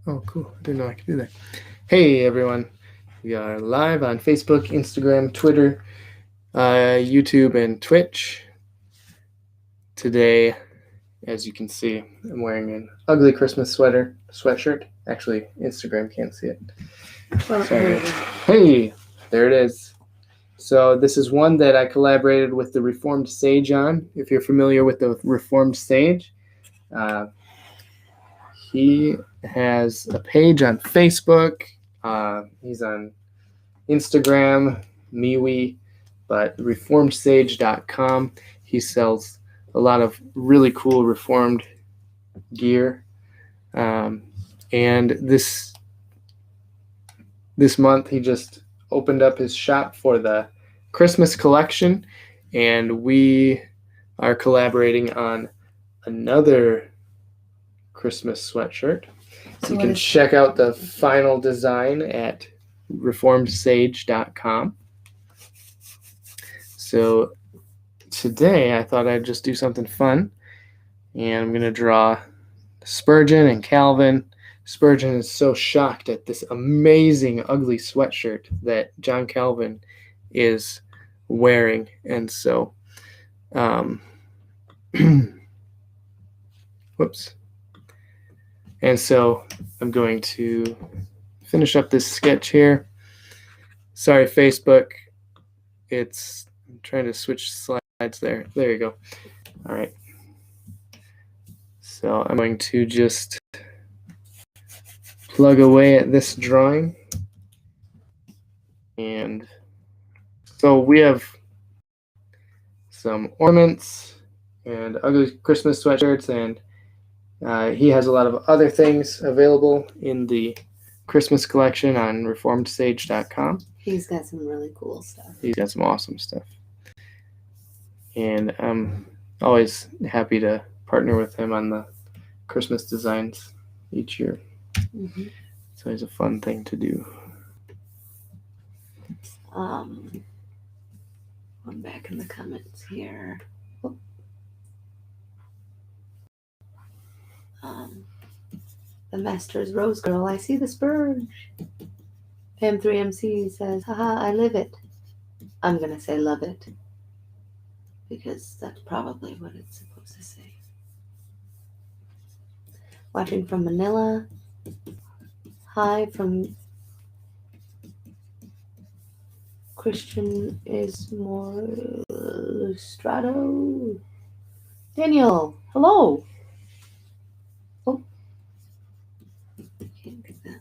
Oh, cool. I didn't know I could do that. Hey, everyone. We are live on Facebook, Instagram, Twitter, YouTube, and Twitch. Today, as you can see, I'm wearing an ugly Christmas sweatshirt. Actually, Instagram can't see it. Well, Sorry. Hey, there it is. So this is one that I collaborated with the Reformed Sage on. If you're familiar with the Reformed Sage, he has a page on Facebook. He's on Instagram, MeWe, but reformedsage.com. He sells a lot of really cool Reformed gear. And this month he just opened up his shop for the Christmas collection, and we are collaborating on another Christmas sweatshirt. So you can check out the final design at reformedsage.com. So today I thought I'd just do something fun, and I'm going to draw Spurgeon and Calvin. Spurgeon is so shocked at this amazing ugly sweatshirt that John Calvin is wearing, and so whoops. And so I'm going to finish up this sketch here. Sorry, Facebook. I'm trying to switch slides there. There you go. All right. So I'm going to just plug away at this drawing. And so we have some ornaments and ugly Christmas sweatshirts, and he has a lot of other things available in the Christmas collection on reformedsage.com. He's got some really cool stuff. He's got some awesome stuff. And I'm always happy to partner with him on the Christmas designs each year. Mm-hmm. It's always a fun thing to do. I'm back in the comments here. The Master's Rose Girl, I see the spurge. Pam3MC says, haha, I live it. I'm going to say love it, because that's probably what it's supposed to say. Watching from Manila. Hi from Christian is more Strato. Daniel, hello. Oh, can't get that.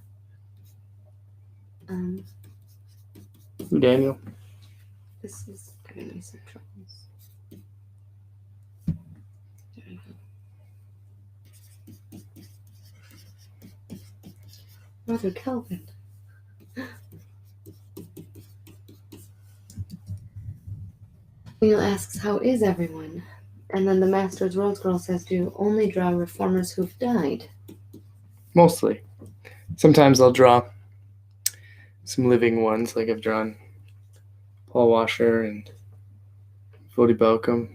Daniel. This is giving me some troubles. There we go. Brother Calvin. Neil asks, how is everyone? And then the Master's Rose Girl says, do you only draw reformers who've died? Mostly. Sometimes I'll draw some living ones, like I've drawn Paul Washer and Vodi Balcom.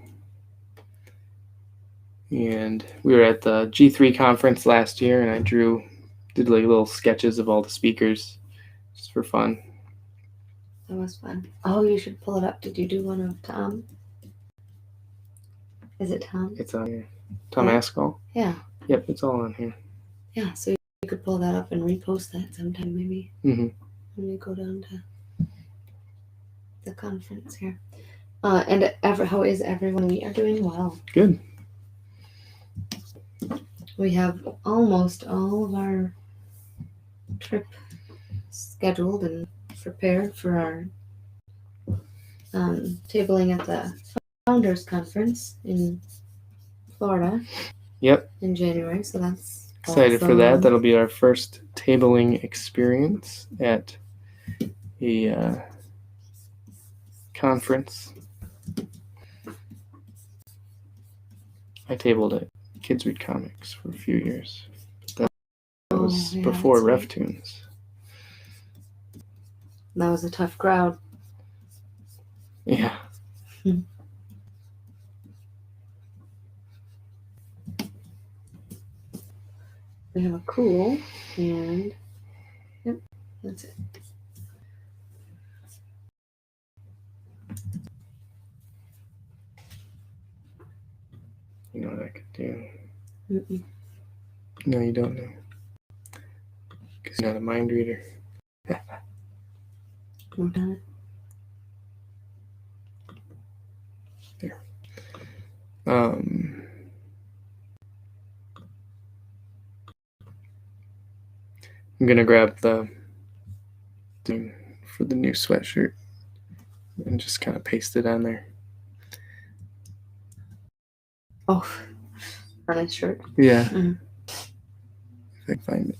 And we were at the G3 conference last year, and I did like little sketches of all the speakers just for fun. That was fun. Oh, you should pull it up. Did you do one of Tom? Is it Tom? It's on here. Tom Askell? Yeah. Yep, it's all on here. Yeah, so you could pull that up and repost that sometime maybe. Mm-hmm. When we go down to the conference here. And how is everyone? We are doing well. Good. We have almost all of our trip scheduled and prepared for our tabling at the Founders Conference in Florida. Yep. In January, so that's excited for that. That'll be our first tabling experience at a conference. I tabled at Kids Read Comics for a few years. That was before RefToons. That was a tough crowd. Yeah. We have a cool, and yep, that's it. You know what I could do? Mm-mm. No, you don't know. Because you're not a mind reader. Work on it. There. I'm gonna grab the thing for the new sweatshirt and just kind of paste it on there. Oh, on his shirt. Yeah. Mhm. If I can find it.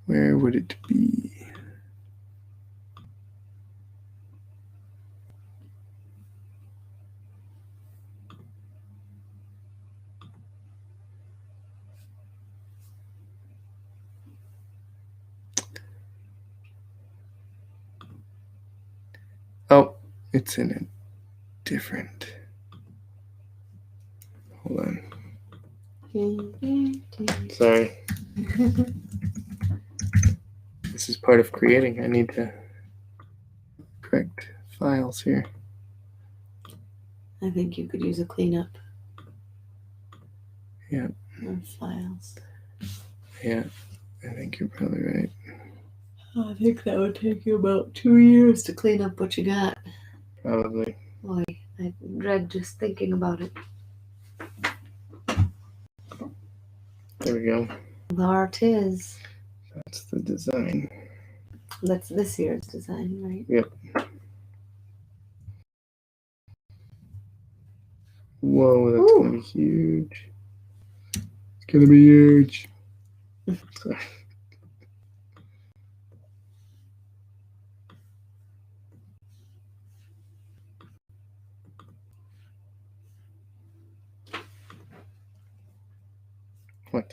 Where would it be? Oh, it's in a different. Hold on. Sorry. This is part of creating. I need to correct files here. I think you could use a cleanup. Yeah. Of files. Yeah, I think you're probably right. I think that would take you about 2 years to clean up what you got. Probably. Boy, I dread just thinking about it. There we go. There it is. That's the design. That's this year's design, right? Yep. Whoa, that's Ooh. gonna be huge. It's gonna be huge. Sorry. What?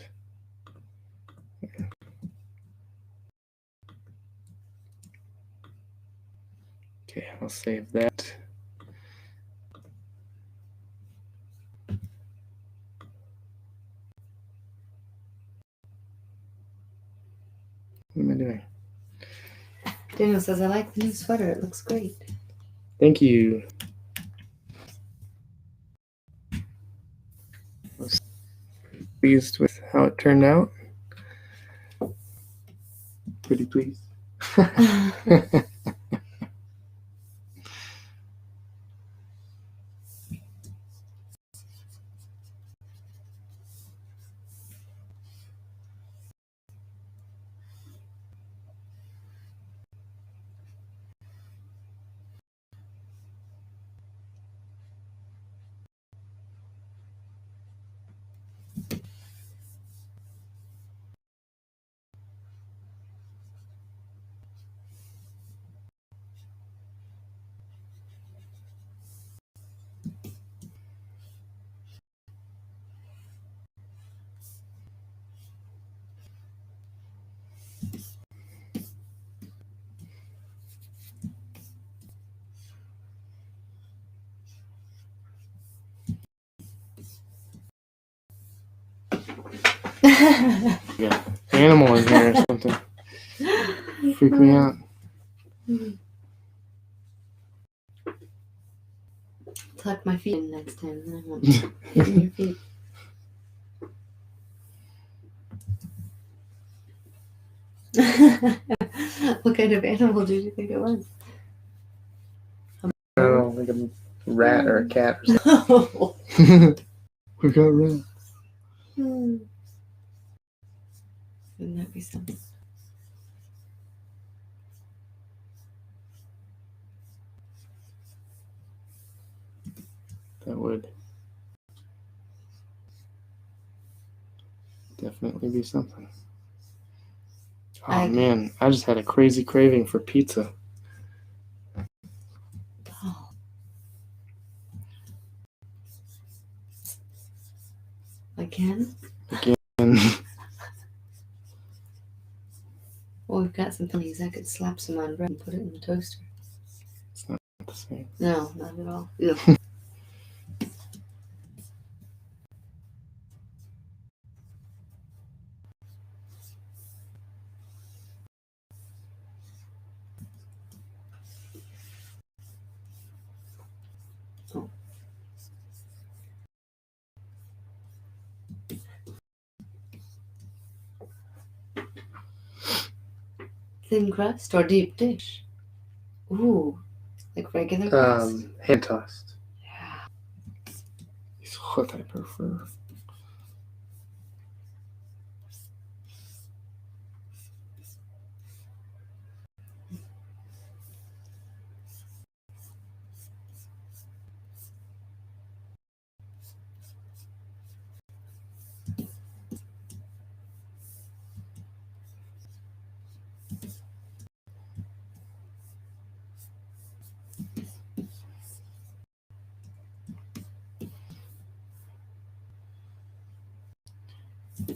Okay, I'll save that. What am I doing? Daniel says, I like the new sweater. It looks great. Thank you. I was pleased with how it turned out. Pretty pleased. Yeah, animal in here or something. Freak me out. Tuck my feet in next time, then I won't hit your feet. What kind of animal did you think it was? I don't know, like a rat or a cat or No. something. We got rats. Wouldn't that be something? That would definitely be something. Oh man, I just had a crazy craving for pizza. Oh. Again? Again. Well, we've got some pennies. I could slap some on bread and put it in the toaster. It's not the same. No, not at all. Ew. Thin crust or deep dish? Ooh, like regular crust? Hand tossed Yeah. is what I prefer.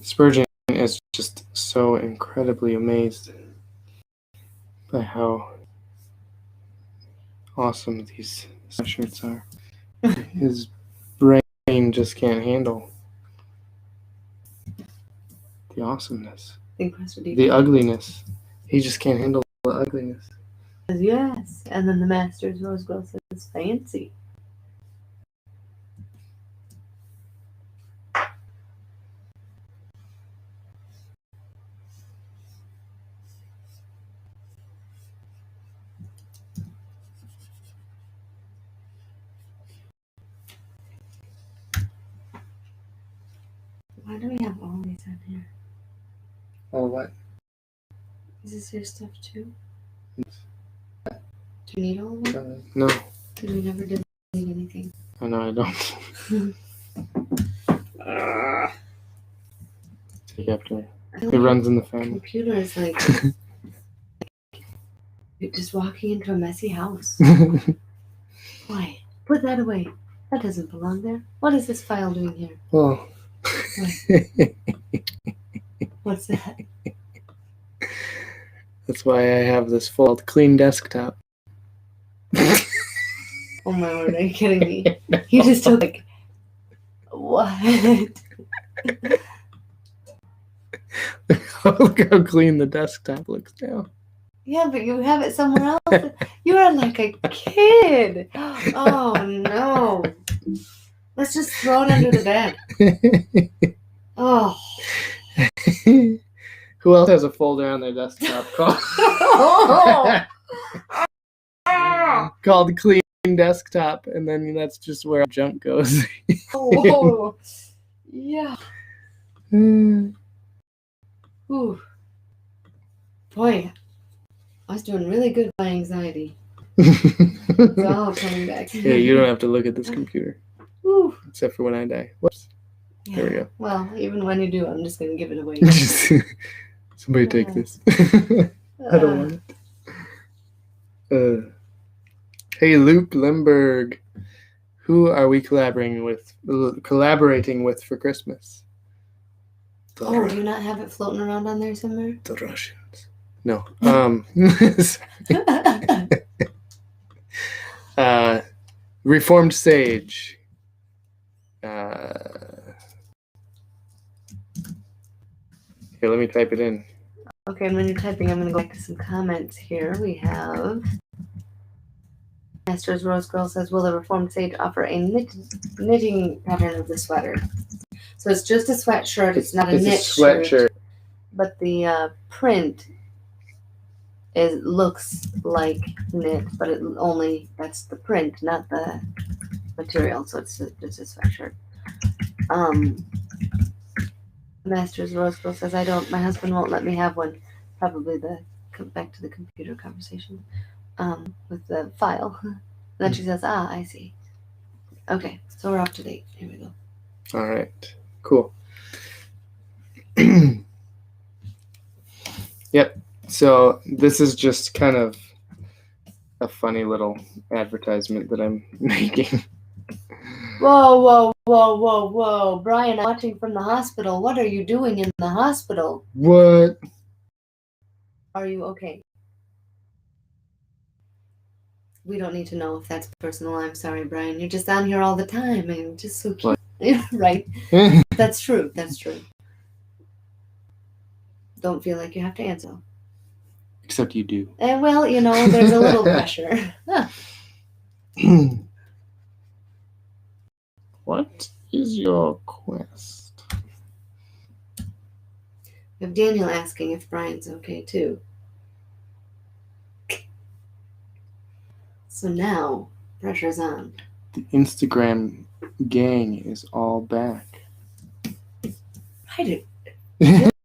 Spurgeon is just so incredibly amazed by how awesome these sweatshirts are. His brain just can't handle the awesomeness, Thin crust or deep the dish? ugliness. He just can't handle the ugliness. Yes. And then the master's rose girl says fancy. Why do we have all these on here? Oh, what? Is this your stuff too? Do you need all of them? No. Because we never did anything. I know I don't. Take after. It runs in the family. Computer is like you're just walking into a messy house. Why? Put that away. That doesn't belong there. What is this file doing here? Well, What's that? that's why I have this full clean desktop. Oh my word, are you kidding me? You just took like what? Look how clean the desktop looks now. Yeah, but you have it somewhere else. You are like a kid. Oh no. Let's just throw it under the bed. Oh. Who else has a folder on their desktop called called clean desktop, and then that's just where junk goes. Oh. Yeah. Ooh. Boy, I was doing really good with my anxiety. It's all coming back. Yeah, you don't have to look at this computer. Ooh. Except for when I die. Whoops. Yeah. There we go. Well, even when you do, I'm just going to give it away. Somebody take this. I don't want it. Hey, Luke Limburg. Who are we collaborating with for Christmas? Oh, do you not have it floating around on there somewhere? The Russians. No. Reformed Sage. Here, let me type it in. Okay, and when you're typing, I'm going to go back to some comments here. We have Master's Rose Girl says, will the Reformed Sage offer a knitting pattern of the sweater? So it's just a sweatshirt. It's not a knit sweatshirt. shirt. But the print looks like knit, but that's the print, not the material. So it's just a sweatshirt. Master's Rose Girl says, my husband won't let me have one. Probably back to the computer conversation with the file. And then she says, I see. Okay, so we're up to date. Here we go. All right, cool. Yep, so this is just kind of a funny little advertisement that I'm making. Whoa. Brian, I'm watching from the hospital. What are you doing in the hospital? What? Are you okay? We don't need to know if that's personal. I'm sorry, Brian. You're just on here all the time and just so cute. Right. That's true. Don't feel like you have to answer. Except you do. Well, there's a little pressure. What is your quest? We have Daniel asking if Brian's okay too. So now, pressure's on. The Instagram gang is all back. It's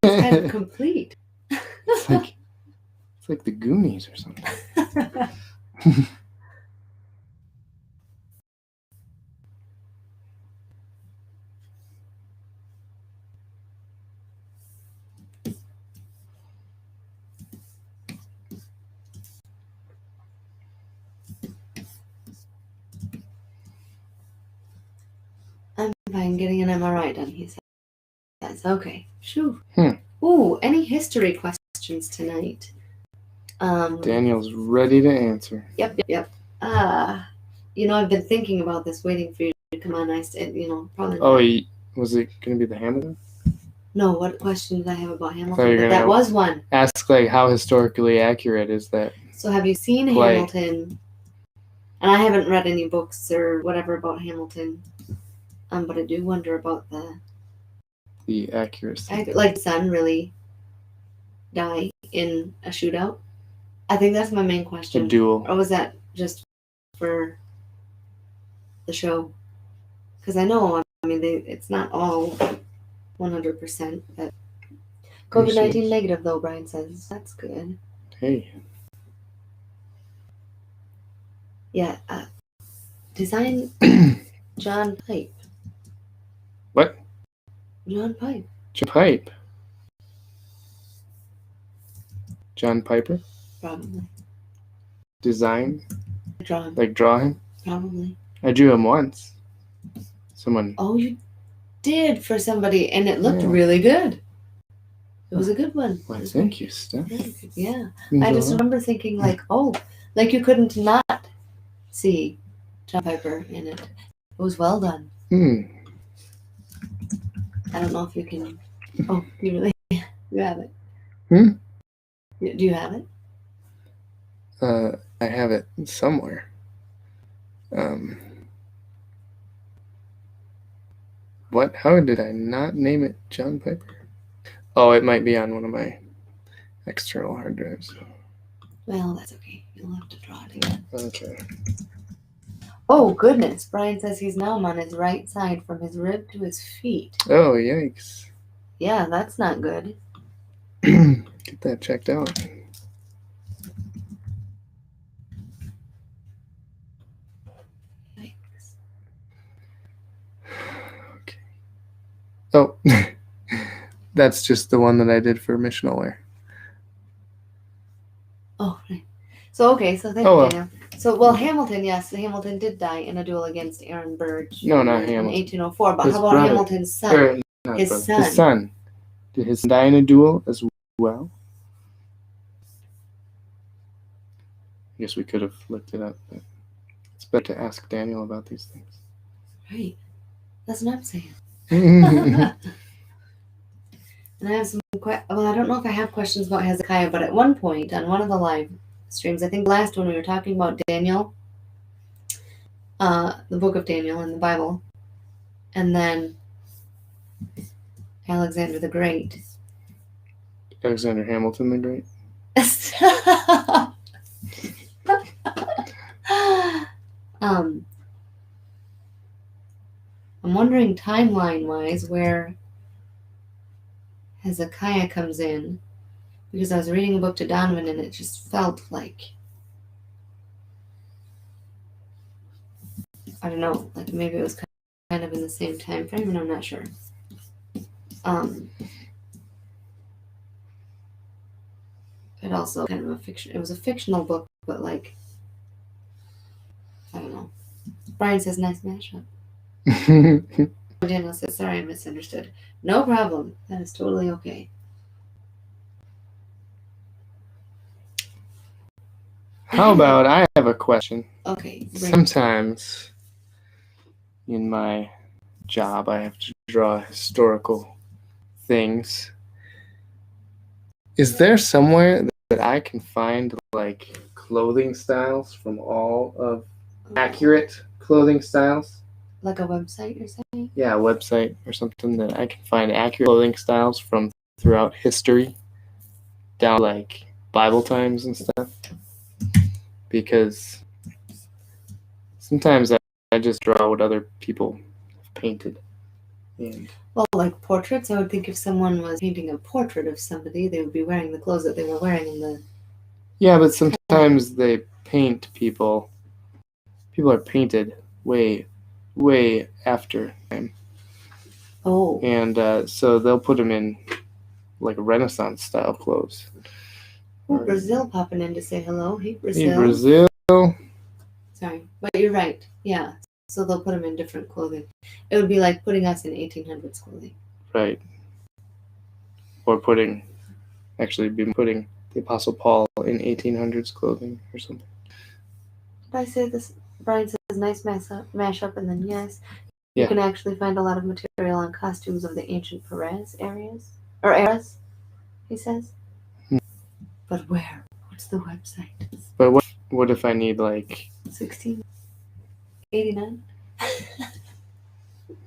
kind of complete. It's like the Goonies or something. I'm fine getting an MRI done, he says. Okay. Shoo. Hmm. Ooh, any history questions tonight? Daniel's ready to answer. Yep. I've been thinking about this, waiting for you to come on. I said, probably not. Oh, was it going to be the Hamilton? No, what question did I have about I thought you Hamilton? were But gonna that was one. ask, like, how historically accurate is that? So have you seen play? Hamilton? And I haven't read any books or whatever about Hamilton. But I do wonder about The accuracy. like the son really die in a shootout? I think that's my main question. A duel. Or was that just for the show? Because I know, it's not all 100%. But COVID-19 negative, though, Brian says. That's good. Hey. Yeah. Design John Pipe. What? John Pipe. John Pipe. John Piper? Probably. Design? Draw him. Like draw him? Probably. I drew him once. Someone. Oh, you did for somebody, and it looked really good. It was a good one. Why, thank you, Steph. Yeah. I just remember thinking, like you couldn't not see John Piper in it. It was well done. I don't know if you can. Oh, you have it. Do you have it? I have it somewhere. What? How did I not name it John Piper? Oh, it might be on one of my external hard drives. Well, that's okay. You'll have to draw it again. Okay. Oh, goodness. Brian says he's now on his right side from his rib to his feet. Oh, yikes. Yeah, that's not good. Get that checked out. Yikes. Okay. Oh, that's just the one that I did for missional wear. Oh, right. So, okay, so thank you, Daniel. So, Hamilton, yes, Hamilton did die in a duel against Aaron Burge. No, not in Hamilton. 1804. But his how about brother. Hamilton's son? His son. His son. Did his son die in a duel as well? I guess we could have looked it up, but it's better to ask Daniel about these things. Right. That's what I'm saying. And I have some I don't know if I have questions about Hezekiah, but at one point on one of the live streams, I think the last one we were talking about Daniel, the book of Daniel in the Bible, and then Alexander the Great. Alexander Hamilton the Great? I'm wondering timeline-wise where Hezekiah comes in, because I was reading a book to Donovan and it just felt like, I don't know, like maybe it was kind of in the same time frame, and I'm not sure. It also kind of it was a fictional book, but like, I don't know. Brian says nice mashup. Daniel says, sorry, I misunderstood. No problem. That is totally okay. How about I have a question? Okay. Sometimes in my job I have to draw historical things. Is there somewhere that I can find like clothing styles from all of accurate clothing styles? Like a website, you're saying? Yeah, a website or something that I can find accurate clothing styles from throughout history, down like Bible times and stuff. Because Sometimes I just draw what other people have painted. And Well, like portraits, I would think if someone was painting a portrait of somebody, they would be wearing the clothes that they were wearing in the. yeah, but sometimes they paint people. People are painted way after time. Oh. And so they'll put them in like Renaissance style clothes. Oh, Brazil popping in to say hello. Hey, Brazil. Hey, Brazil. Sorry, but you're right. Yeah. So they'll put them in different clothing. It would be like putting us in 1800s clothing. Right. Or putting the Apostle Paul in 1800s clothing or something. Did I say this? Brian says nice mashup, and then yes. You Yeah. can actually find a lot of material on costumes of the ancient Perez eras, he says. But where? What's the website? But what if I need like 1689?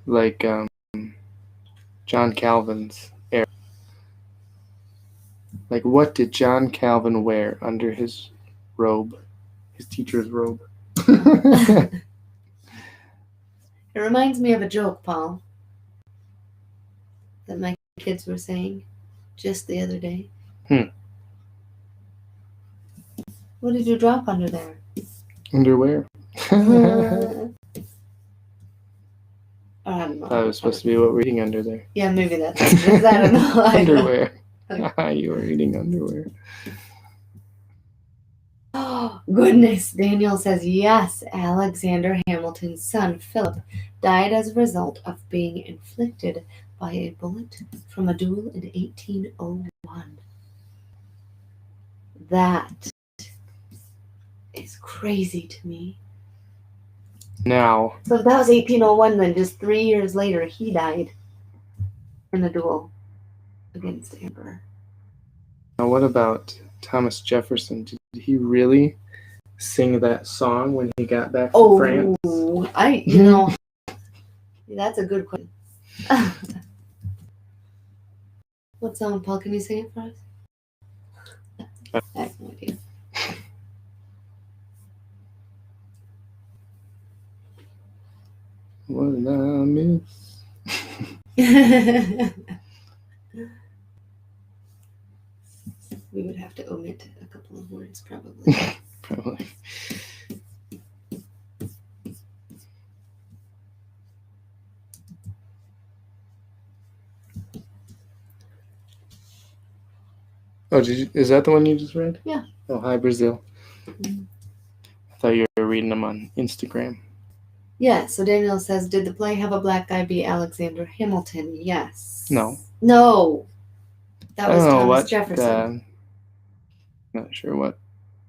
like John Calvin's era? Like what did John Calvin wear under his robe, his teacher's robe? It reminds me of a joke, Paul, that my kids were saying just the other day. What did you drop under there? Underwear. I don't know. That was supposed to be what we're eating under there. Yeah, maybe that's it. I don't know. Underwear. You were eating underwear. Oh, goodness. Daniel says, yes, Alexander Hamilton's son, Philip, died as a result of being inflicted by a bullet from a duel in 1801. That is crazy to me. Now. So if that was 1801, then just 3 years later, he died in a duel against the emperor. Now, what about Thomas Jefferson? Did he really sing that song when he got back from France? That's a good question. What song, Paul? Can you sing it for us? I have no idea. What did I miss? We would have to omit a couple of words, probably. Probably. Oh, is that the one you just read? Yeah. Oh, hi, Brazil. Mm-hmm. I thought you were reading them on Instagram. Yeah, so Daniel says, did the play have a black guy be Alexander Hamilton? Yes. No. That was Thomas Jefferson. Not sure what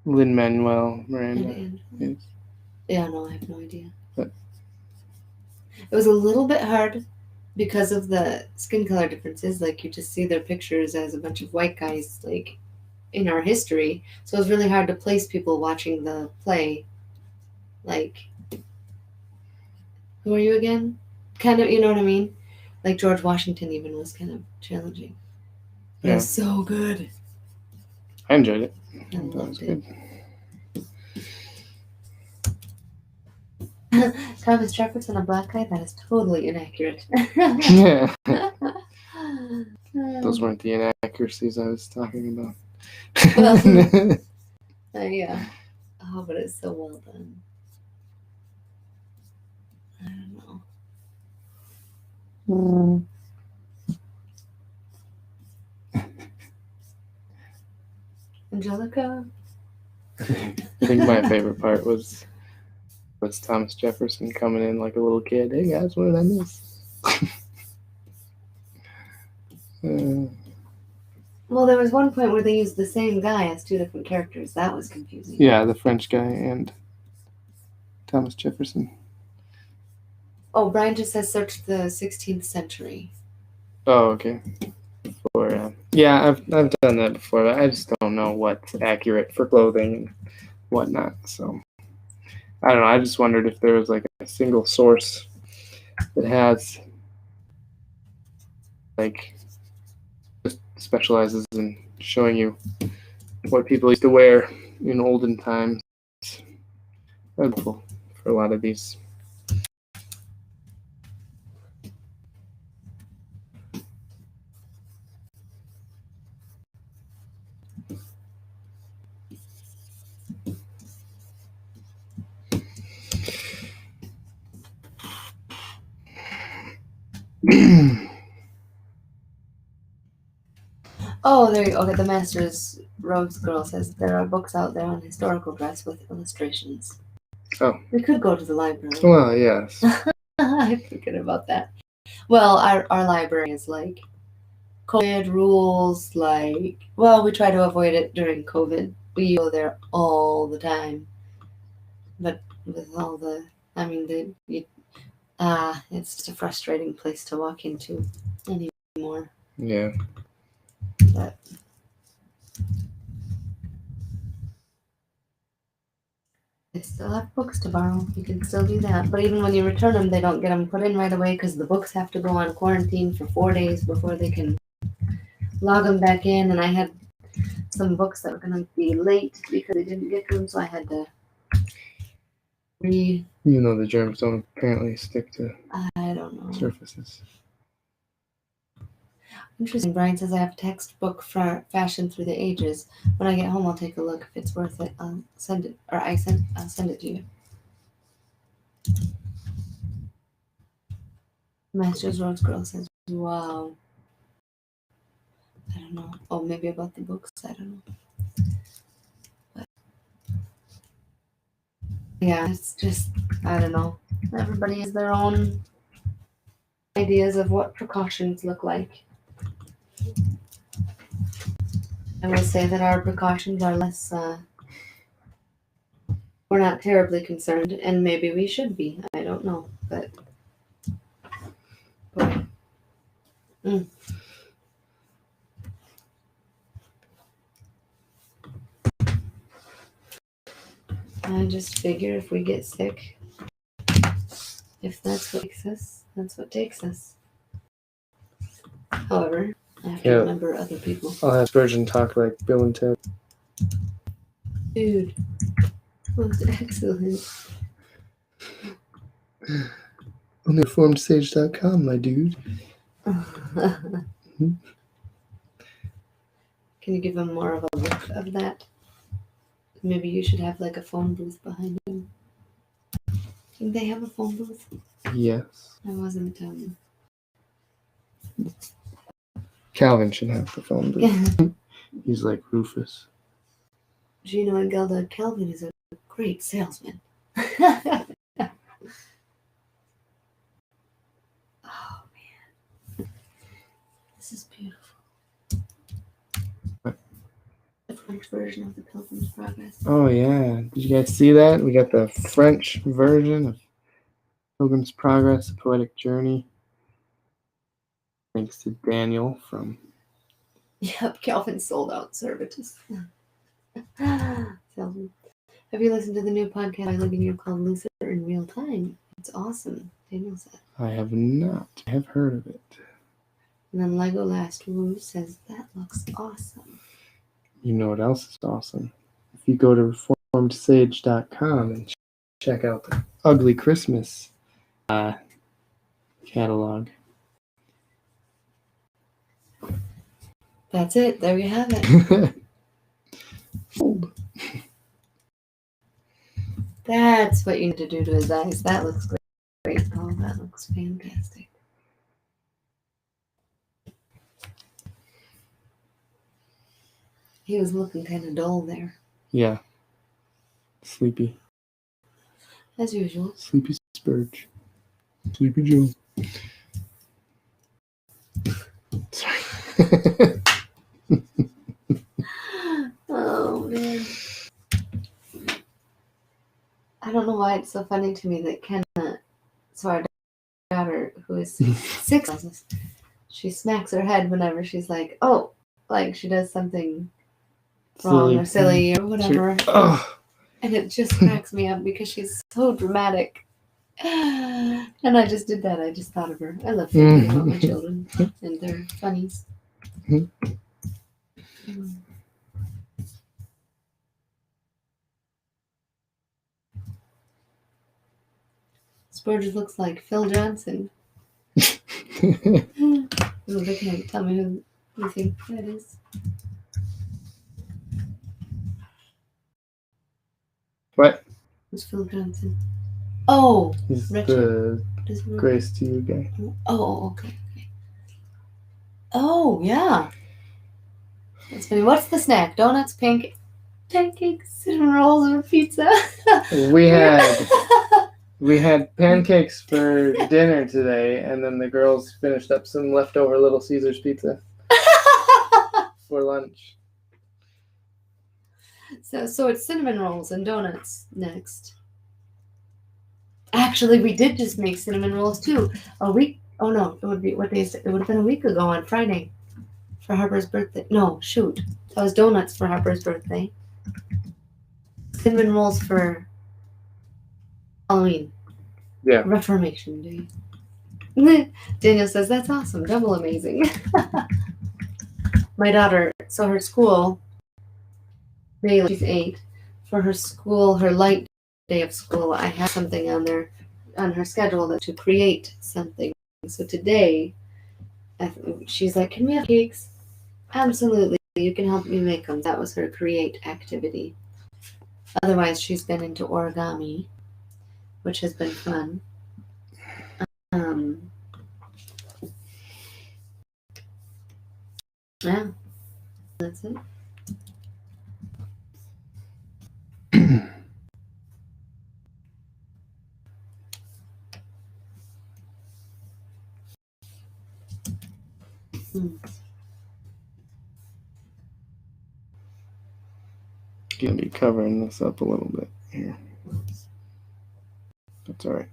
Lin-Manuel Miranda is. Yeah, no, I have no idea. But it was a little bit hard because of the skin color differences. Like, you just see their pictures as a bunch of white guys, like, in our history. So it was really hard to place people watching the play. Like, who are you again? Kind of, you know what I mean? Like, George Washington even was kind of challenging. But it was so good. I enjoyed it. I loved it. Good. Thomas Jefferson, a black guy? That is totally inaccurate. Yeah. Those weren't the inaccuracies I was talking about. Yeah. Oh, but it's so well done. I don't know. Angelica? I think my favorite part was Thomas Jefferson coming in like a little kid. Hey guys, what did I miss? Well, there was one point where they used the same guy as two different characters. That was confusing. Yeah, the French guy and Thomas Jefferson. Oh, Brian just says search the 16th century. Oh, okay. Yeah, I've done that before, but I just don't know what's accurate for clothing and whatnot. So I don't know. I just wondered if there was like a single source that has like just specializes in showing you what people used to wear in olden times. That'd be cool for a lot of these. Oh, there you go. Okay, the Masters Rose Girl says there are books out there on historical dress with illustrations. Oh. We could go to the library. Well, yes. I forget about that. Well, our library is like COVID rules, like, well, we try to avoid it during COVID. We go there all the time. But with all the, I mean, it's just a frustrating place to walk into anymore. Yeah. But they still have books to borrow. You can still do that. But even when you return them, they don't get them put in right away because the books have to go on quarantine for 4 days before they can log them back in. And I had some books that were going to be late because they didn't get to them, so I had to Even though the germs don't apparently stick to I don't know. surfaces. Interesting. Brian says I have a textbook for Fashion Through the Ages. When I get home, I'll take a look. If it's worth it, I'll send it, or I'll send it to you. Masters Rose Girl says, wow. I don't know. Oh, maybe about the books. I don't know. But yeah, it's just, I don't know. Everybody has their own ideas of what precautions look like. I will say that our precautions are less, we're not terribly concerned, and maybe we should be. I don't know, but I just figure if we get sick, if that's what takes us, that's what takes us. However, I have to remember other people. I'll have Spurgeon talk like Bill and Ted. Dude, that's excellent. On reformedsage.com, my dude. Can you give him more of a look of that? Maybe you should have like a phone booth behind him. Didn't they have a phone booth? Yes. I wasn't. Calvin should have the phone booth. He's like Rufus. Gino and Gelda, Calvin is a great salesman. Oh man, this is beautiful. What? The French version of the Pilgrim's Progress. Oh yeah, did you guys see that? We got the French version of Pilgrim's Progress, A Poetic Journey. Thanks to Daniel from... Yep, Calvin sold out Servetus. Salesman. Have you listened to the new podcast by Ligonier called Lucifer in Real Time? It's awesome, Daniel said. I have not. I have heard of it. And then Lego Last Woo says, that looks awesome. You know what else is awesome? If you go to reformedsage.com and check out the Ugly Christmas catalog. That's it. There you have it. That's what you need to do to his eyes. That looks great. Oh, that looks fantastic. He was looking kind of dull there. Yeah. Sleepy. As usual. Sleepy Spurge. Sleepy Joe. Sorry. Oh, man. I don't know why it's so funny to me that Kenna, so our daughter, who is 6, she smacks her head whenever she's like, oh, like she does something wrong or silly or whatever. And it just cracks me up because she's so dramatic. And I just did that. I just thought of her. I love thinking about my children and their funnies. Spurge looks like Phil Johnson. Look at him. Tell me who you think that is. What? Who's Phil Johnson? Oh, He's Richard. the Grace to You guy. Oh, okay. Oh, yeah. That's funny. What's the snack? Donuts, pancakes, cinnamon rolls, or pizza? We had pancakes for dinner today, and then the girls finished up some leftover Little Caesars pizza for lunch. So it's cinnamon rolls and donuts next. Actually, we did just make cinnamon rolls too. A week. Oh no, it would be what day is it? It would have been a week ago on Friday for Harper's birthday. No, shoot, that was donuts for Harper's birthday. Cinnamon rolls for Halloween. Yeah. Reformation Day. Daniel says that's awesome, double amazing. My daughter, so her school, Bailey, she's 8. For her school, her light day of school, I have something on there on her schedule to create something. So today, she's like, "Can we have cakes?" Absolutely, you can help me make them. That was her create activity. Otherwise, she's been into origami, which has been fun. Yeah, that's it. Gonna be covering this up a little bit here. That's all right.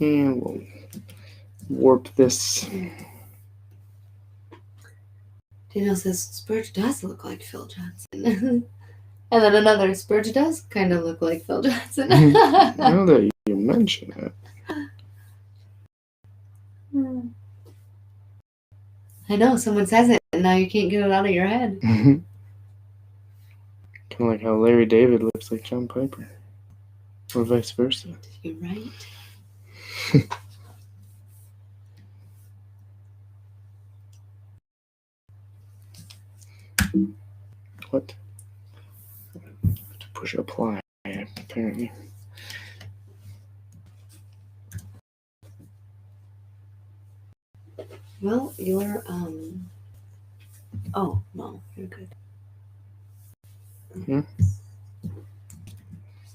And we'll warp this. Daniel says Spurge does look like Phil Johnson. And then another, Spurge does kind of look like Phil Johnson. Now that you mention it. I know, someone says it, and now you can't get it out of your head. Kind of like how Larry David looks like John Piper. Or vice versa. You're right. What? To push apply, apparently. Well, you're, oh, no, you're good. Hmm?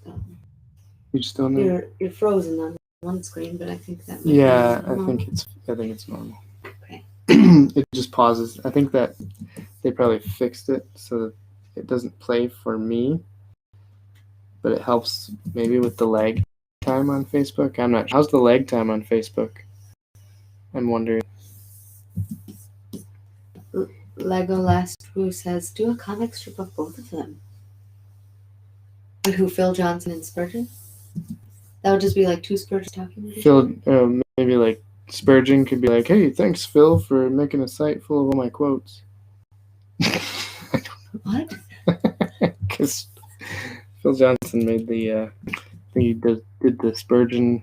So, You just don't know? you're frozen on one screen, but I think that might Yeah, be I normal. think it's normal. Okay. It just pauses. I think that they probably fixed it so that it doesn't play for me, but it helps maybe with the lag time on Facebook. I'm not sure. How's the lag time on Facebook? I'm wondering. Lego Last Who says, do a comic strip of both of them. But who, Phil Johnson and Spurgeon? That would just be like two Spurgeons talking with each other? Phil, maybe like Spurgeon could be like, "Hey, thanks, Phil, for making a site full of all my quotes." What? Because Phil Johnson made the, I think he did the Spurgeon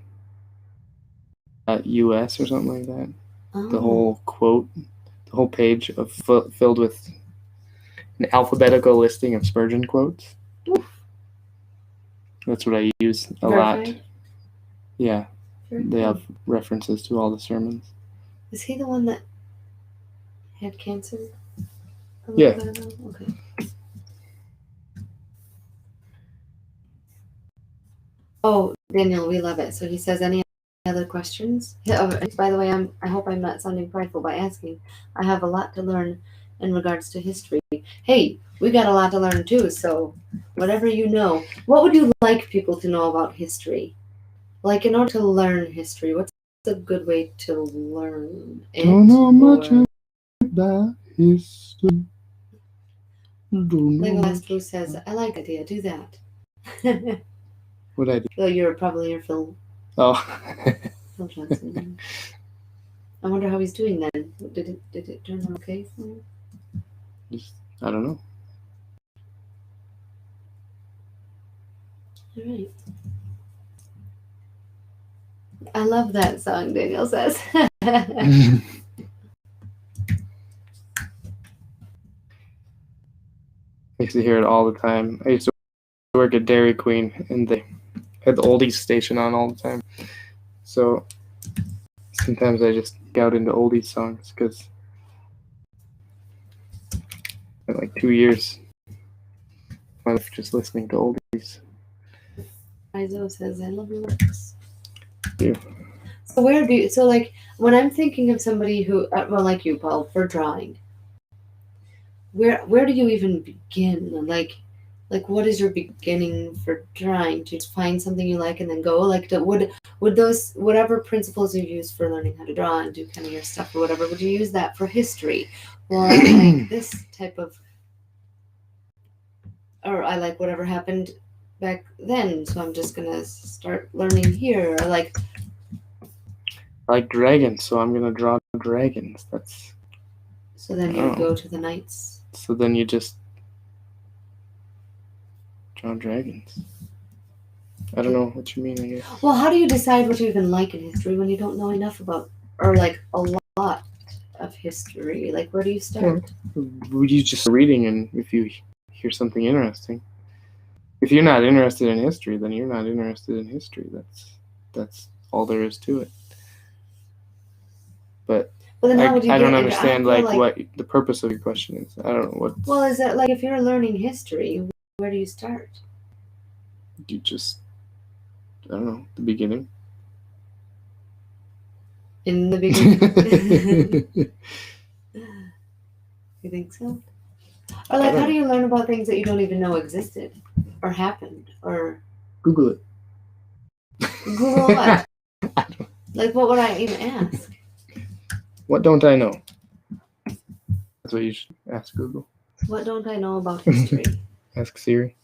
US or something like that. Oh. The whole quote, the whole page of filled with an alphabetical listing of Spurgeon quotes. Oof. That's what I use a Verified? lot. Yeah, Very they cool. have references to all the sermons. Is he the one that had cancer? Yeah. Okay. Oh, Daniel, we love it. So he says, any other questions? Oh, by the way, I hope I'm not sounding prideful by asking. I have a lot to learn in regards to history. Hey, we got a lot to learn too, so whatever you know. What would you like people to know about history? Like, in order to learn history, what's a good way to learn it? Don't know much about history. Legolas Blue says, I like the idea, do that. What I do? Oh, you're probably your Phil Oh. Johnson. I wonder how he's doing then. Did it turn out okay for him? I don't know. All right. I love that song, Daniel says. I used to hear it all the time. I used to work at Dairy Queen, and they had the oldies station on all the time. So sometimes I just get out into oldies songs because in like 2 years, my life just listening to oldies. Izo says, I love your works. You. So like when I'm thinking of somebody who, well, like you, Paul, for drawing, where do you even begin? Like what is your beginning for drawing? Do you just find something you like and then go? Like would those whatever principles you use for learning how to draw and do kind of your stuff or whatever, would you use that for history? Or like this type of, or I like whatever happened back then, so I'm just gonna start learning here. Or like I like dragons, so I'm gonna draw dragons. That's so then you go to the knights. So then you just draw dragons. I don't know what you mean, I guess. Well, how do you decide what you even like in history when you don't know enough about, or like a lot of history? Like, where do you start? You just reading, and if you hear something interesting, if you're not interested in history, then you're not interested in history. That's all there is to it. But then how would you I don't get understand like what the purpose of your question is. I don't know what. Well, is it like if you're learning history, where do you start? You just, I don't know, the beginning. In the beginning. You think so? Or like, how do you learn about things that you don't even know existed or happened? Or Google it. Google what? Like, what would I even ask? What don't I know? That's what you should ask Google. What don't I know about history? Ask Siri.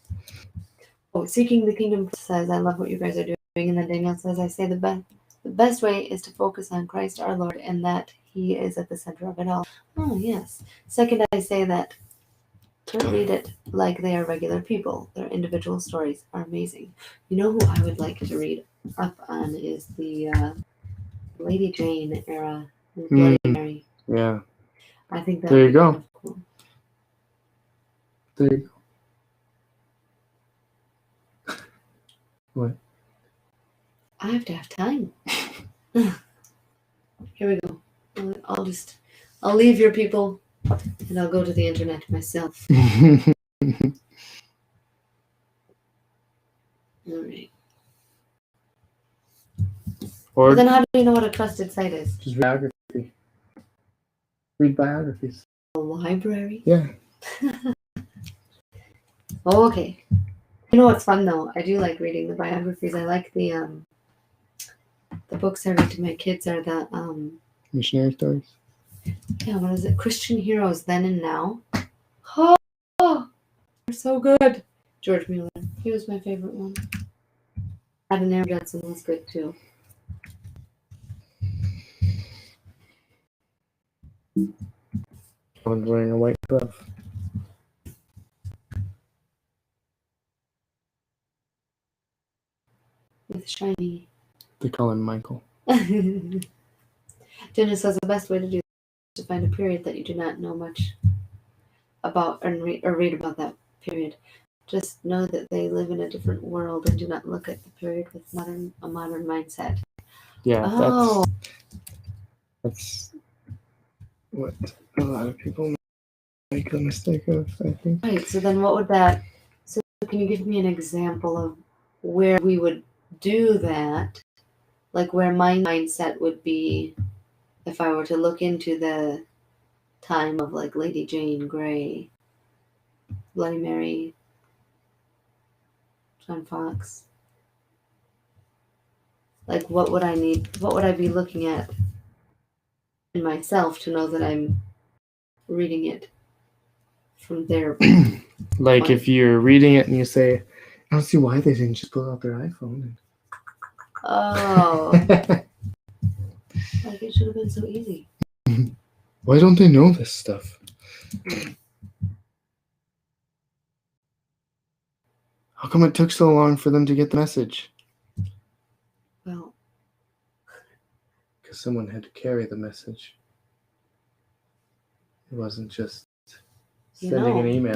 Oh, Seeking the Kingdom says, I love what you guys are doing. And then Daniel says, I say the best way is to focus on Christ our Lord and that he is at the center of it all. Oh, yes. Second, I say that to read it like they are regular people. Their individual stories are amazing. You know who I would like to read up on is the Lady Jane era. Bloody Mary. Yeah. I think that there you go. Kind of cool. There you go. What? I have to have time. Here we go. I'll leave your people and I'll go to the internet myself. All right. Or then how do you know what a trusted site is? Just biography. Read biographies. A library? Yeah. Oh, okay. You know what's fun though? I do like reading the biographies. I like the books I read to my kids are the missionary stories. Yeah, what is it? Christian Heroes Then and Now. Oh, they're so good. George Mueller. He was my favorite one. Adam Aaron Judson was good too. Someone's wearing a white glove. With shiny. They call him Michael. Jenna says the best way to do this is to find a period that you do not know much about or read about that period. Just know that they live in a different world and do not look at the period with a modern mindset. Yeah, that's what a lot of people make the mistake of, I think. Right, so then what would that... So can you give me an example of where we would do that? Like where my mindset would be if I were to look into the time of like Lady Jane Grey, Bloody Mary, John Fox. Like what would I be looking at in myself to know that I'm reading it from their like if you're reading it and you say, I don't see why they didn't just pull out their iPhone. Oh. Like, it should have been so easy. Why don't they know this stuff? How come it took so long for them to get the message? Well, Because someone had to carry the message. It wasn't just sending an email,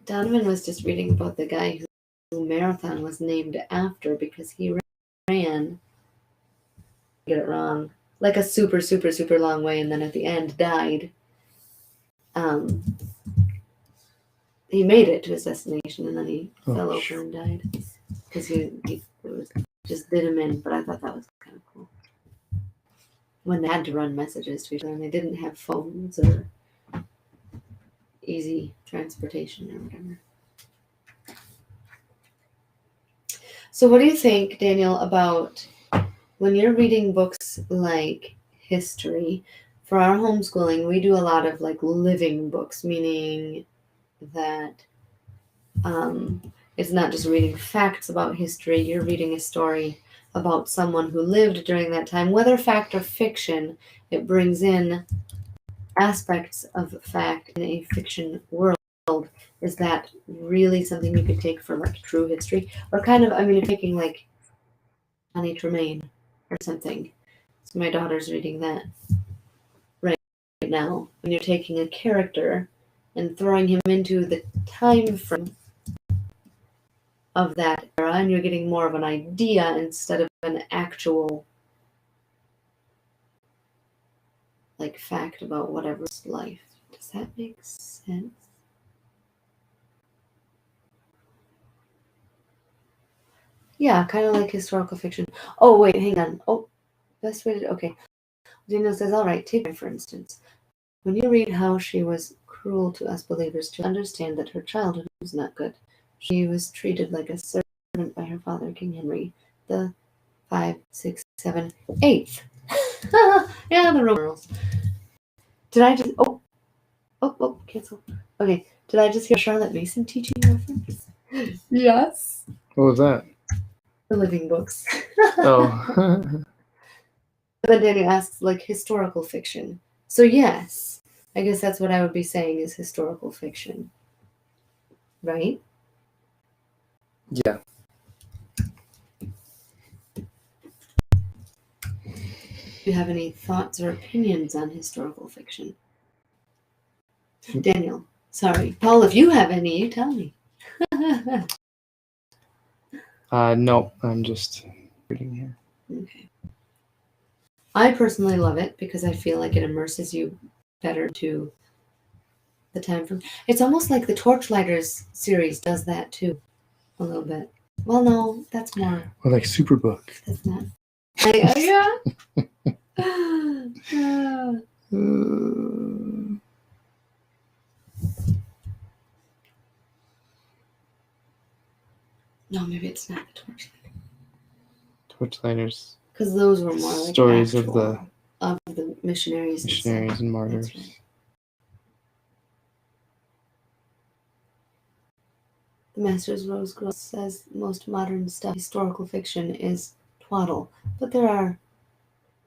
Donovan was just reading about the guy who marathon was named after because he ran, get it wrong, like a super, super, super long way, and then at the end died. He made it to his destination, and then he fell over and died because it just did him in. But I thought that was kind of cool when they had to run messages to each other and they didn't have phones or easy transportation or whatever. So what do you think, Daniel, about when you're reading books like history? For our homeschooling, we do a lot of like living books, meaning that it's not just reading facts about history, you're reading a story about someone who lived during that time. Whether fact or fiction, it brings in aspects of fact in a fiction world. Is that really something you could take for like true history? Or kind of, I mean, if taking like Johnny Tremaine or something. So my daughter's reading that right now. When you're taking a character and throwing him into the time frame of that era, and you're getting more of an idea instead of an actual like fact about whatever's life. Does that make sense? Yeah, kind of like historical fiction. Oh, wait, hang on. Oh, best way to... Okay. Daniel says, all right, take her, for instance. When you read how she was cruel to us believers, to understand that her childhood was not good. She was treated like a servant by her father, King Henry, the 5, 6, 7, 8th. Yeah, the Roman rules. Did I just... Oh, cancel. Okay, did I just hear Charlotte Mason teaching reference? Yes. What was that? The living books. Oh. Then Daniel asks, like, historical fiction. So, yes, I guess that's what I would be saying is historical fiction. Right? Yeah. Do you have any thoughts or opinions on historical fiction? Daniel, sorry. Paul, if you have any, you tell me. No, I'm just reading here. Okay. I personally love it because I feel like it immerses you better to the time frame. It's almost like the Torchlighters series does that too, a little bit. Well, no, that's more. Well, like Superbook. That's not. Yeah. No, maybe it's not the Torchlighters. Because those were more like stories of the missionaries and martyrs. Right. The Master's Rose Girl says most modern stuff, historical fiction, is twaddle, but there are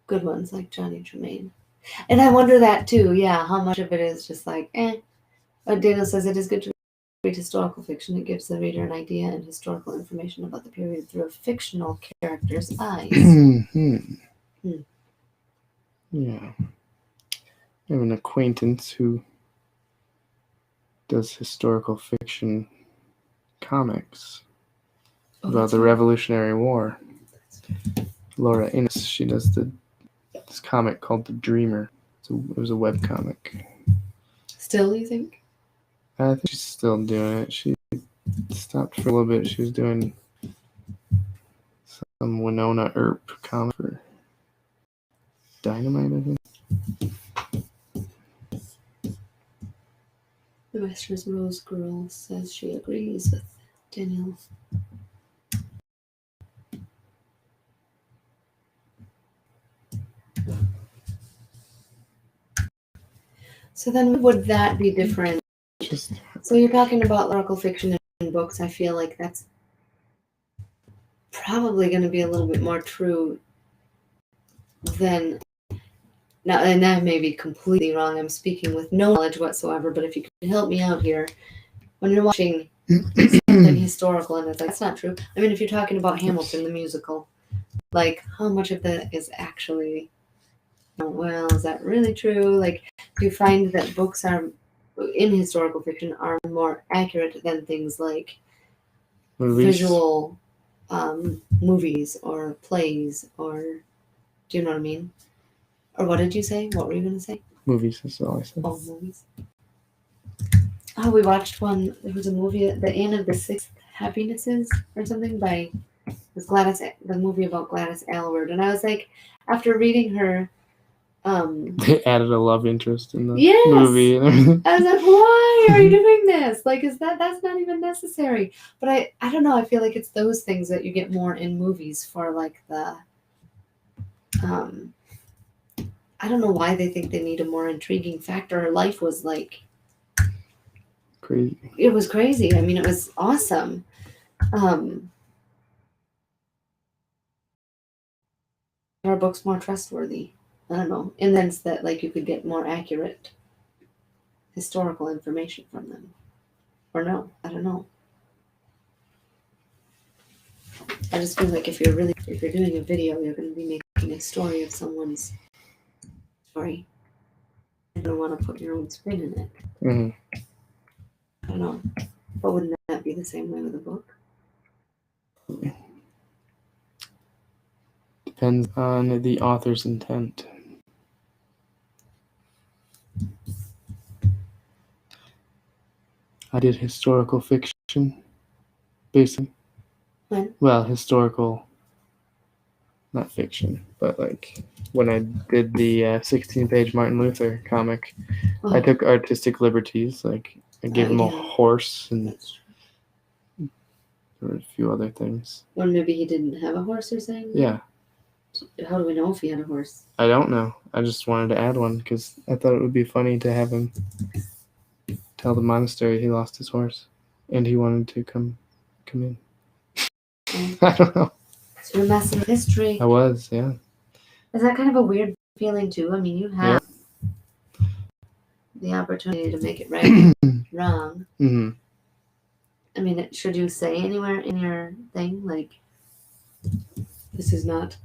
good ones like Johnny Tremaine. And I wonder that too, yeah, how much of it is just like, But Daniel says it is good to read historical fiction. It gives the reader an idea and historical information about the period through a fictional character's eyes. Yeah. I have an acquaintance who does historical fiction comics about the Revolutionary War. Laura Innes, she does this comic called The Dreamer. It was a web comic. Still, you think? I think she's still doing it. She stopped for a little bit. She was doing some Winona Earp comic for Dynamite, I think. The Master's Rose Girl says she agrees with Daniel. So then would that be different? So you're talking about lyrical fiction in books. I feel like that's probably going to be a little bit more true than Now, and that may be completely wrong. I'm speaking with no knowledge whatsoever, but if you could help me out here, when you're watching something historical and it's like, that's not true. I mean, if you're talking about Hamilton, the musical, like, how much of that is actually, well, is that really true? Like, do you find that books are, in historical fiction, are more accurate than things like Movies. visual movies or plays, or do you know what I mean? Or what did you say? What were you going to say? Movies is all I said. Oh, movies. Oh, we watched one. There was a movie, The Inn of the Six Happinesses, or something by this Gladys. The movie about Gladys Aylward, and I was like, after reading her, They added a love interest in the yes! movie and everything. I was like, why are you doing this? Like, that's not even necessary? But I don't know. I feel like it's those things that you get more in movies for, like the, I don't know why they think they need a more intriguing factor. Her life was like Crazy. It was crazy. I mean, it was awesome. Are books more trustworthy? I don't know. In the sense that, like, you could get more accurate historical information from them. Or no, I don't know. I just feel like if you're doing a video, you're going to be making a story of someone's story. You don't want to put your own spin in it. Mm-hmm. I don't know. But wouldn't that be the same way with a book? Depends on the author's intent. I did historical fiction, basically. When? Well, historical, not fiction, but like when I did the 16-page Martin Luther comic, I took artistic liberties. Like I gave him a horse and there were a few other things. Well, maybe he didn't have a horse, you're saying? Yeah. How do we know if he had a horse? I don't know. I just wanted to add one because I thought it would be funny to have him tell the monastery he lost his horse and he wanted to come in. I don't know. So you're messing with history. I was, yeah. Is that kind of a weird feeling too? I mean, you have the opportunity to make it right, wrong. Mm-hmm. I mean, should you say anywhere in your thing, like, this is not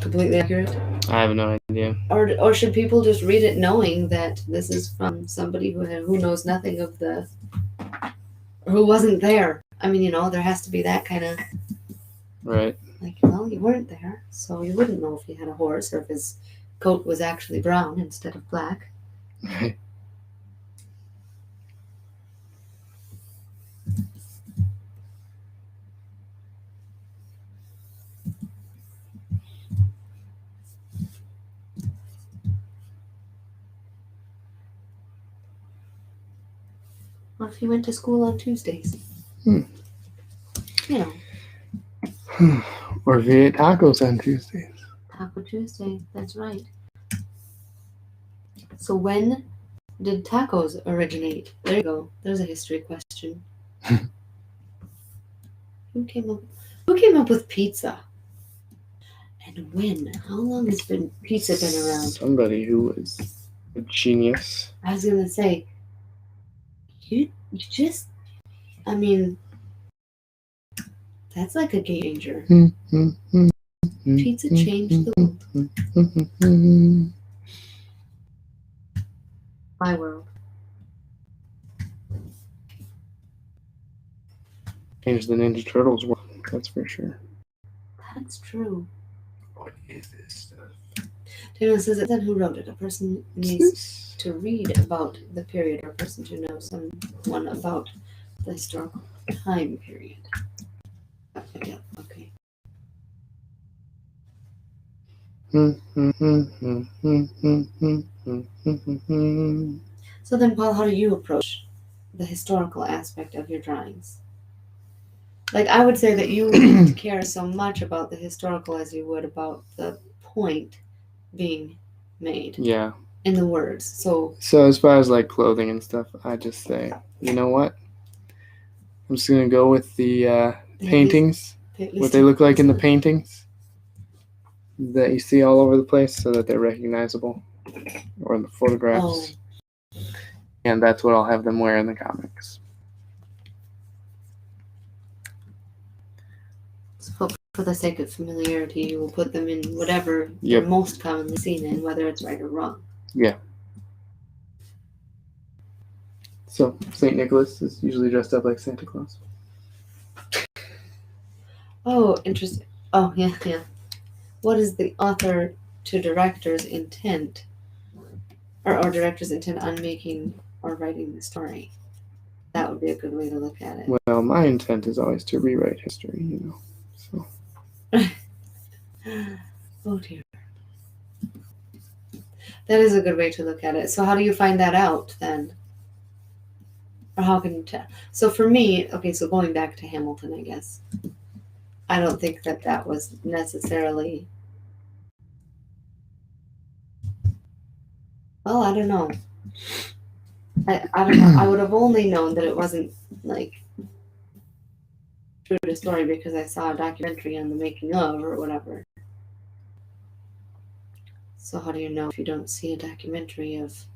completely accurate? I have no idea. Or should people just read it knowing that this is from somebody who knows nothing of or who wasn't there? I mean, there has to be that kind of... Right. Like, well, you weren't there, so you wouldn't know if he had a horse or if his coat was actually brown instead of black. Right. Or if he went to school on Tuesdays. Or if he ate tacos on Tuesdays. Taco Tuesday, that's right. So when did tacos originate? There you go. There's a history question. Who came up with pizza? And when? How long has pizza been around? Somebody who was a genius. I was gonna say, you just, I mean, that's like a game changer. Pizza changed the world. My world. Changed the Ninja Turtles world, that's for sure. That's true. What is this stuff? Daniel says it then who wrote it. A person needs to read about the period, or a person to know someone about the historical time period. Yeah, okay. So then, Paul, how do you approach the historical aspect of your drawings? Like, I would say that you wouldn't care so much about the historical as you would about the point being made. Yeah. In the words. So as far as like clothing and stuff, I just say, you know what? I'm just gonna go with the paintings, what they look like in the paintings that you see all over the place, so that they're recognizable. or in the photographs. And that's what I'll have them wear in the comics. So for the sake of familiarity, you will put them in whatever they're most commonly seen in, whether it's right or wrong. Yeah. So St. Nicholas is usually dressed up like Santa Claus. Oh, interesting. Oh, yeah. What is the author to director's intent, or director's intent on making or writing the story? That would be a good way to look at it. Well, my intent is always to rewrite history, So. Oh dear. That is a good way to look at it. So how do you find that out then? Or how can you tell? So for me, okay, so going back to Hamilton, I guess, I don't think that was necessarily. Well, I don't know. I don't know. I would have only known that it wasn't like true to story because I saw a documentary on the making of or whatever. So how do you know if you don't see a documentary of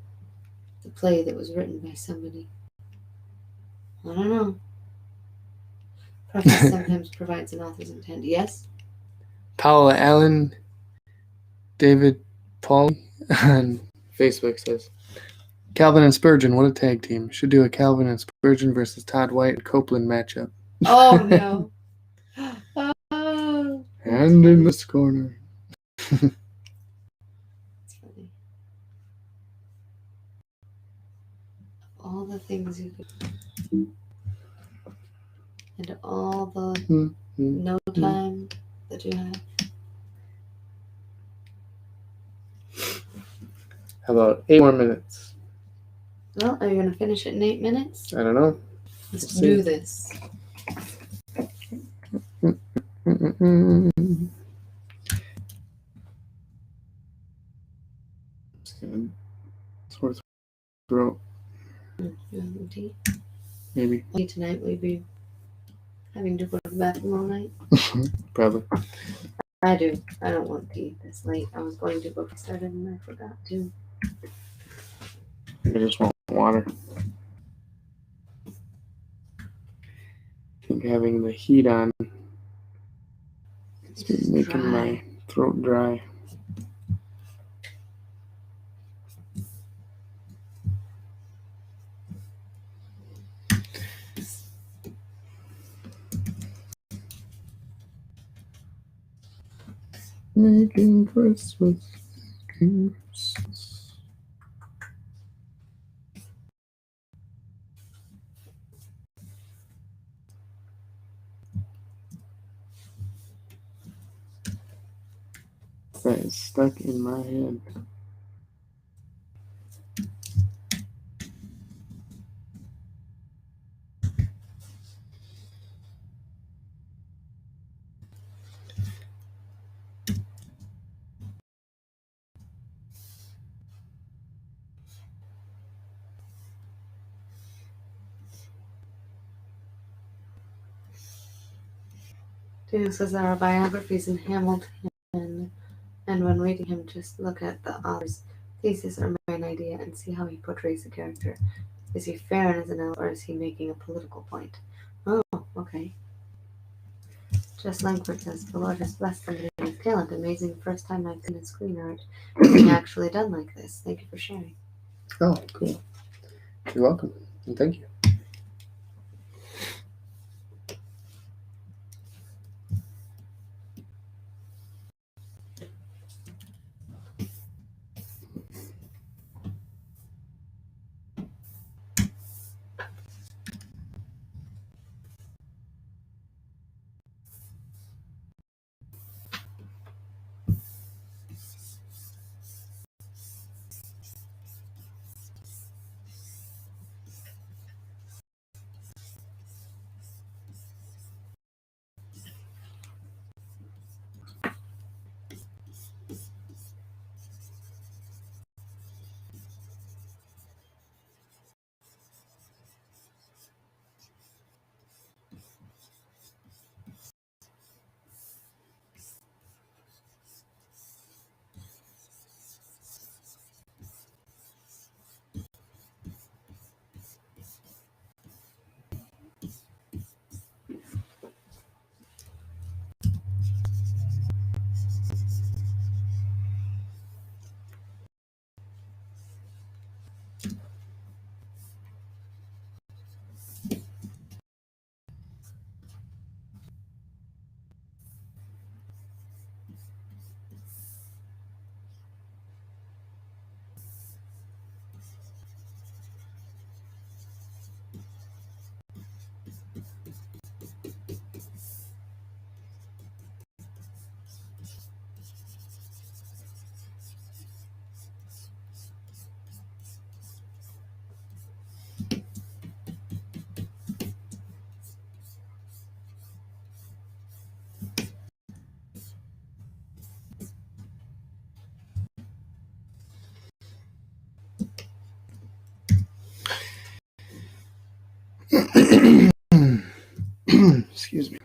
the play that was written by somebody? I don't know. Preface sometimes provides an author's intent. Yes? Paula Allen, David Paul on Facebook says, Calvin and Spurgeon, what a tag team. Should do a Calvin and Spurgeon versus Todd White and Copeland matchup. Oh, no. Oh, and in this corner. That's funny. All the things you could. And all the no time that you have. How about 8 more minutes? Well, are you going to finish it in 8 minutes? I don't know. Let's do this. Sore throat. Tea? Maybe. Tonight we'll be having to go to the bathroom all night. Probably. I do. I don't want to eat this late. I was going to before I started and I forgot to. I just want water. I think having the heat on is making my throat dry. Making Christmas. Making Christmas. That is stuck in my head. Daniel says there are biographies in Hamilton, and when reading him, just look at the author's thesis or main idea and see how he portrays the character. Is he fair in his analysis, or is he making a political point? Oh, okay. Jess Langford says, the Lord has blessed somebody with talent. Amazing first time I've seen a screen art being actually done like this. Thank you for sharing. Oh, cool. You're welcome. And thank you. Excuse me.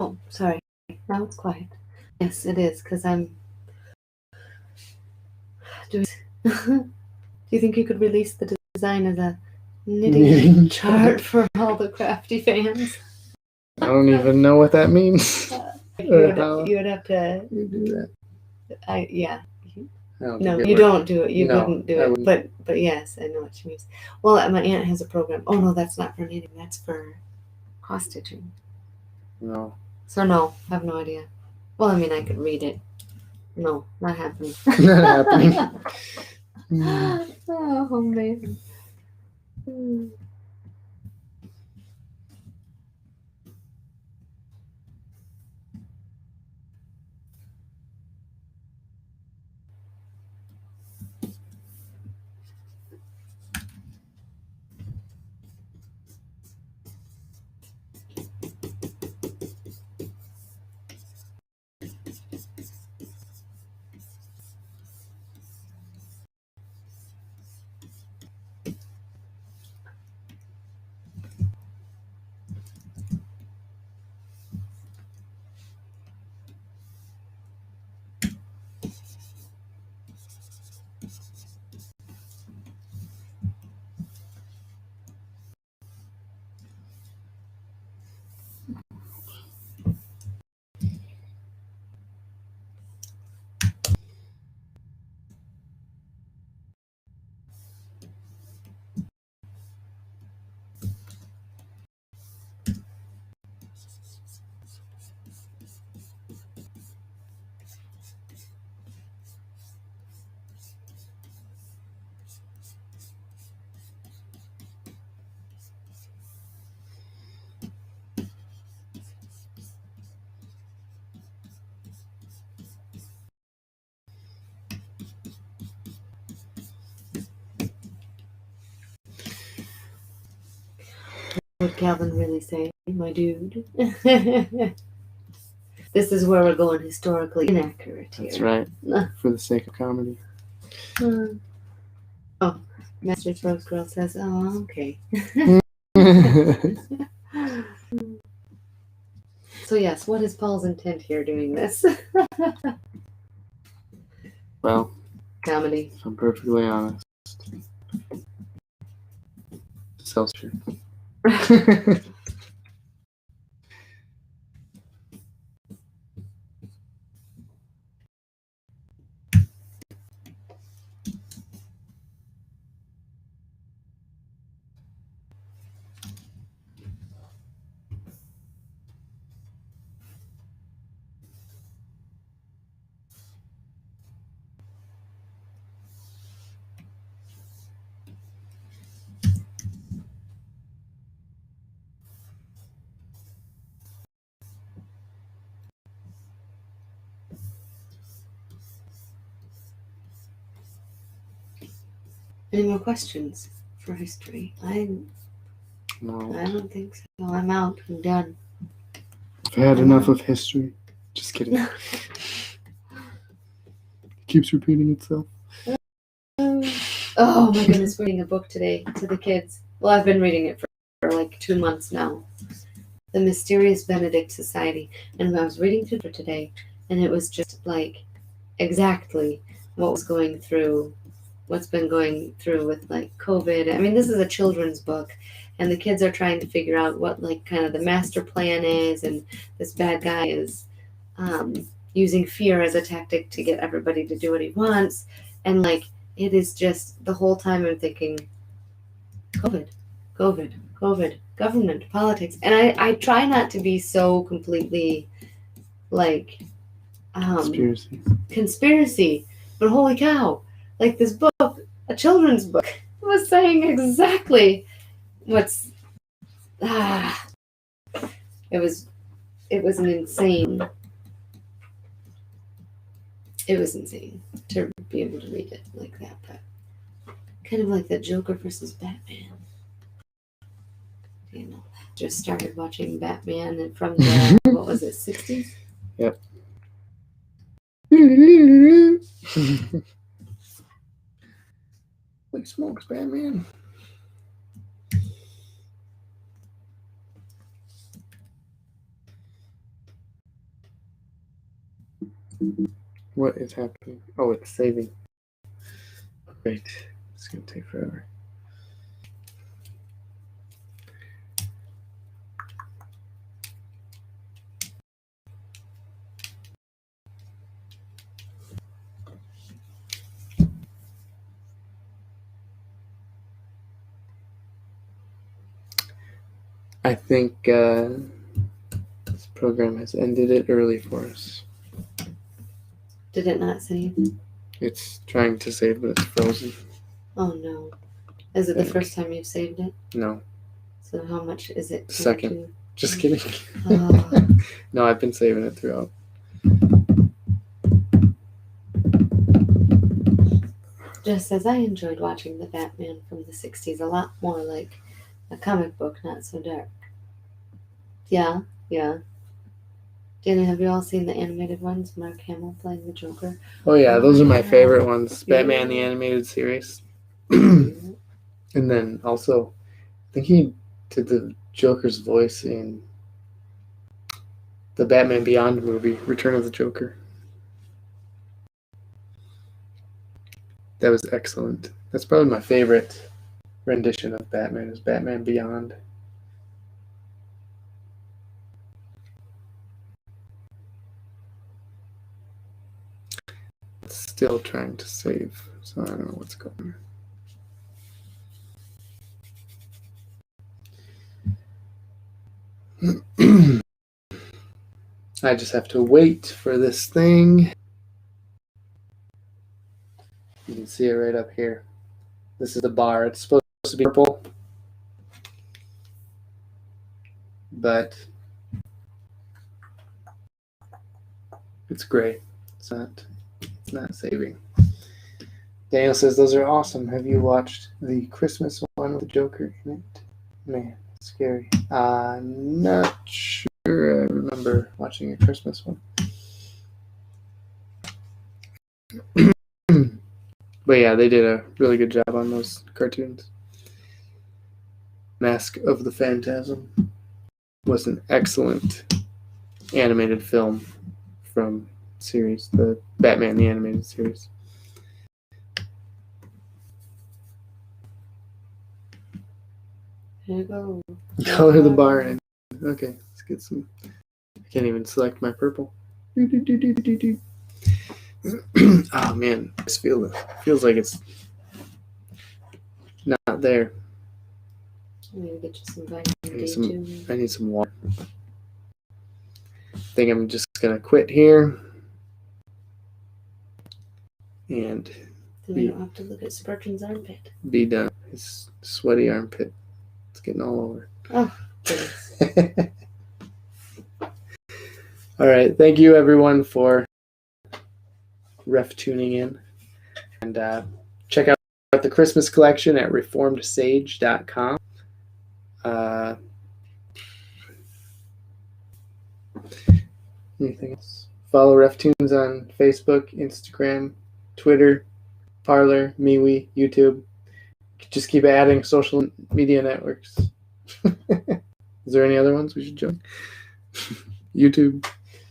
Oh, sorry. Now it's quiet. Yes, it is, because I'm doing. Do you think you could release the design as a knitting chart for all the crafty fans? I don't even know what that means. You would have to. You do that. Yeah. No, you don't do it. You No, wouldn't do I it. wouldn't. But yes, I know what she means. Well, my aunt has a program. Oh no, that's not for knitting. That's for cross stitching. No. So no, I have no idea. Well, I mean, I could read it. No, not happening. Not happening. Oh man. What Calvin really say, my dude? This is where we're going historically inaccurate here. That's right. For the sake of comedy. Oh, Master Rose Girl says, "Oh, okay." So yes, what is Paul's intent here doing this? Well, Comedy. if I'm perfectly honest, self-care. Any more questions for history? No, I don't think so. I'm out. I'm done. I've had enough of history. Just kidding. It keeps repeating itself. Oh my goodness, we're reading a book today to the kids. Well, I've been reading it for like 2 months now. The Mysterious Benedict Society. And I was reading through it today, and it was just like exactly what's been going through with like COVID. I mean, this is a children's book, and the kids are trying to figure out what like kind of the master plan is, and this bad guy is using fear as a tactic to get everybody to do what he wants. And like, it is just the whole time I'm thinking, COVID, COVID, COVID, government, politics. And I try not to be so completely like conspiracy, but holy cow, like this book, a children's book, was saying exactly what's it was an insane, it was insane to be able to read it like that. But kind of like that Joker versus Batman, you know. Just started watching Batman from the what was it, 60s? Yep. Like smokes, Batman. What is happening? Oh, it's saving. Great. It's gonna take forever. I think this program has ended it early for us. Did it not save? It's trying to save, but it's frozen. Oh no. Is it the first time you've saved it? No. So how much is it? Second. Just kidding. Oh. No, I've been saving it throughout. Just as I enjoyed watching the Batman from the 60s, a lot more like a comic book, not so dark. Yeah, yeah. Dana, have you all seen the animated ones? Mark Hamill playing the Joker? Oh yeah, those are my Yeah. favorite ones. Batman the Yeah. Animated Series. And then also, I think he did the Joker's voice in the Batman Beyond movie, Return of the Joker. That was excellent. That's probably my favorite rendition of Batman is Batman Beyond. It's still trying to save, so I don't know what's going on. I just have to wait for this thing. You can see it right up here. This is the bar. It's supposed to be purple, but it's gray. It's not saving. Daniel says those are awesome. Have you watched the Christmas one with the Joker in it? Man, it's scary. I'm not sure I remember watching a Christmas one. But yeah, they did a really good job on those cartoons. Mask of the Phantasm was an excellent animated film from series, the Batman the Animated Series. Here you go. Color the bar in. Okay, let's get some. I can't even select my purple. Oh man, this feels like it's not there. I'm gonna get you some vitamin D too. I need some water. I think I'm just gonna quit here. And then we don't have to look at Spurgeon's armpit. Be done. His sweaty armpit. It's getting all over. Oh, goodness. All right. Thank you, everyone, for tuning in. And check out the Christmas collection at reformedsage.com. Anything else? Follow RefToons on Facebook, Instagram, Twitter, Parler, MeWe, YouTube. Just keep adding social media networks. Is there any other ones we should join? YouTube.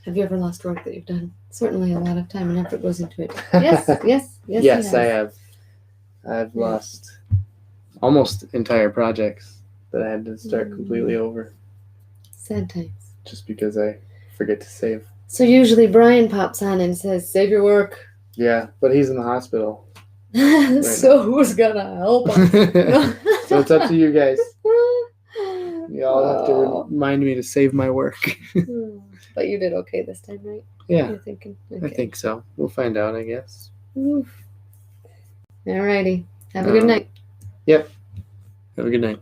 Have you ever lost work that you've done? Certainly a lot of time and effort goes into it. Yes. Yes, I have. I've lost almost entire projects that I had to start completely over. Sad times. Just because I forget to save. So usually Brian pops on and says, save your work. Yeah, but he's in the hospital. So who's gonna help us? So it's up to you guys. You all have to remind me to save my work. But you did okay this time, right? Yeah. You're thinking? Okay. I think so. We'll find out, I guess. Alrighty. Have a good night. Yep. Have a good night.